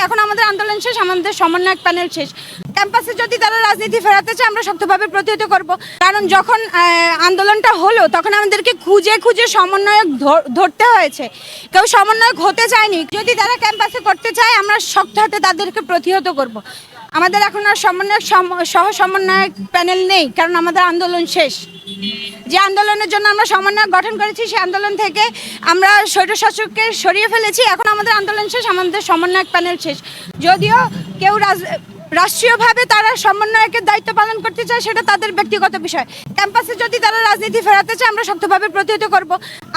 এখন আমাদের আন্দোলন শেষ, আমাদের সমন্বয়ক প্যানেল শেষ। ক্যাম্পাসে যদি তারা রাজনীতি ফেরাতে চায় আমরা শক্তভাবে প্রতিহত করব, কারণ যখন আন্দোলনটা হলো তখন আমাদেরকে খুঁজে খুঁজে সমন্বয়ক ধরতে হয়েছে, কেউ সমন্বয়ক হতে চায়নি। যদি তারা ক্যাম্পাসে করতে চায় আমরা শক্ত হাতে তাদেরকে প্রতিহত করব। আমাদের এখন আর সমন্বয়ক সহ সমন্বয়ক প্যানেল নেই, কারণ আমাদের আন্দোলন শেষ। যে আন্দোলনের জন্য আমরা সমন্বয়ক গঠন করেছি সেই আন্দোলন থেকে আমরা স্বৈরশাসককে সরিয়ে ফেলেছি। এখন আমাদের আন্দোলন শেষ, আমাদের সমন্বয়ক প্যানেল শেষ। যদিও কেউ রাষ্ট্রীয়ভাবে তারা সমন্বয়কের দায়িত্ব পালন করতে চায় সেটা তাদের ব্যক্তিগত বিষয়। ক্যাম্পাসে যদি তারা রাজনীতি ফেরাতে চায় আমরা শক্তভাবে প্রতিহত করব।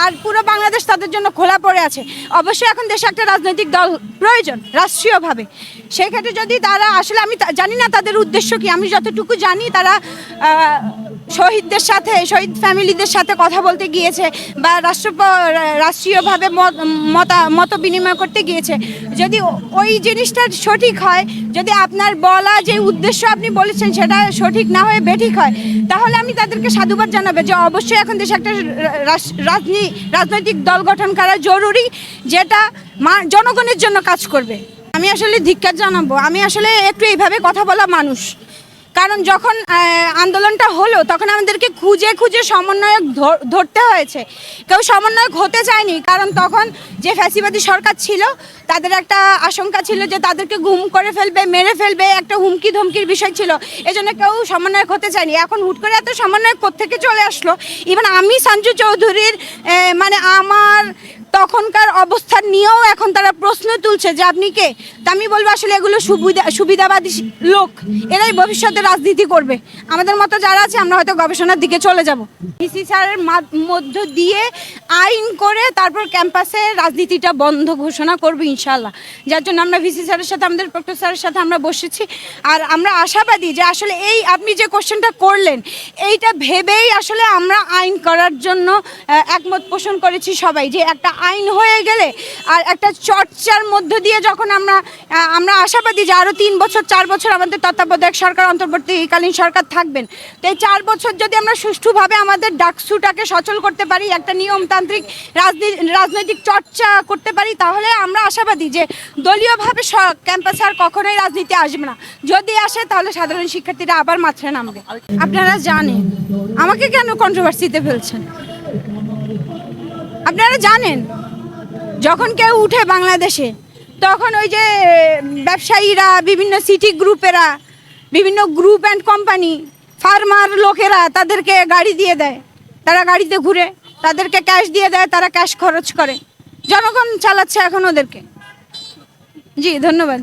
আর পুরো বাংলাদেশ তাদের জন্য খোলা পড়ে আছে। অবশ্যই এখন দেশে একটা রাজনৈতিক দল প্রয়োজন রাষ্ট্রীয়ভাবে। সেই ক্ষেত্রে যদি তারা আসলে, আমি জানি না তাদের উদ্দেশ্য কি, আমি যতটুকু জানি তারা শহীদদের সাথে, শহীদ ফ্যামিলিদের সাথে কথা বলতে গিয়েছে বা রাষ্ট্রীয়ভাবে মত বিনিময় করতে গিয়েছে। যদি ওই জিনিসটা সঠিক হয়, যদি আপনার বলা যে উদ্দেশ্য আপনি বলেছেন সেটা সঠিক না হয়ে বেঠিক হয়, তাহলে আমি তাদেরকে সাধুবাদ জানাবো যে অবশ্যই এখন দেশে একটা রাজনৈতিক দল গঠন করা জরুরি, যেটা জনগণের জন্য কাজ করবে। আমি আসলে ধিক্কার জানাবো, আমি আসলে একটু এইভাবে কথা বলা মানুষ, কারণ যখন আন্দোলনটা হলো তখন আমাদেরকে খুঁজে খুঁজে সমন্বয়ক ধরতে হয়েছে, কেউ সমন্বয়ক হতে চায়নি। কারণ তখন যে ফ্যাসিবাদী সরকার ছিল তাদের একটা আশঙ্কা ছিল যে তাদেরকে গুম করে ফেলবে, মেরে ফেলবে, একটা হুমকি ধমকির বিষয় ছিল, এজন্য কেউ সমন্বয়ক হতে চায়নি। এখন হুট করে এত সমন্বয়ক কোত্থেকে চলে আসলো? ইভেন আমি সঞ্জু চৌধুরীর মানে আমার তখনকার অবস্থান নিয়েও এখন তারা প্রশ্ন তুলছে যে আপনি কে। তা আমি বলবো আসলে এগুলো সুবিধাবাদী লোক, এরাই ভবিষ্যতে রাজনীতি করবে। আমাদের মতো যারা আছে আমরা হয়তো গবেষণার দিকে চলে যাব। ভিসি স্যারের মধ্য দিয়ে আইন করে তারপর ক্যাম্পাসে রাজনীতিটা বন্ধ ঘোষণা করবো ইনশাল্লাহ। যার জন্য আমরা ভিসি স্যারের সাথে, আমাদের প্রক্টর স্যারের সাথে আমরা বসেছি। আর আমরা আশাবাদী যে আসলে এই আপনি যে কোশ্চেনটা করলেন এইটা ভেবেই আসলে আমরা আইন করার জন্য একমত পোষণ করেছি সবাই, যে একটা আইন হয়ে গেলে আর একটা চর্চার মধ্য দিয়ে যখন আমরা আশাবাদী যে আরও 3 বছর 4 বছর আমাদের তত্ত্বাবধায়ক সরকার, অন্তর্বর্তীকালীন সরকার থাকবেন। তো এই 4 বছর যদি আমরা সুষ্ঠুভাবে আমাদের ডাকসুটাকে সচল করতে পারি, একটা নিয়মতান্ত্রিক রাজনৈতিক চর্চা করতে পারি, তাহলে আমরা আশাবাদী যে দলীয়ভাবে ক্যাম্পাসে আর কখনোই রাজনীতি আসবে না। যদি আসে তাহলে সাধারণ শিক্ষার্থীরা আবার মাঠে নামবে। আপনারা জানেন, আমাকে কেন কন্ট্রোভার্সিতে ফেলছেন? আপনারা জানেন যখন কেউ উঠে বাংলাদেশে তখন ওই যে ব্যবসায়ীরা, বিভিন্ন সিটি গ্রুপেরা, বিভিন্ন গ্রুপ অ্যান্ড কোম্পানি, ফার্মার লোকেরা তাদেরকে গাড়ি দিয়ে দেয়, তারা গাড়িতে ঘুরে, তাদেরকে ক্যাশ দিয়ে দেয়, তারা ক্যাশ খরচ করে, জনগণ চালাচ্ছে এখন ওদেরকে। জি ধন্যবাদ।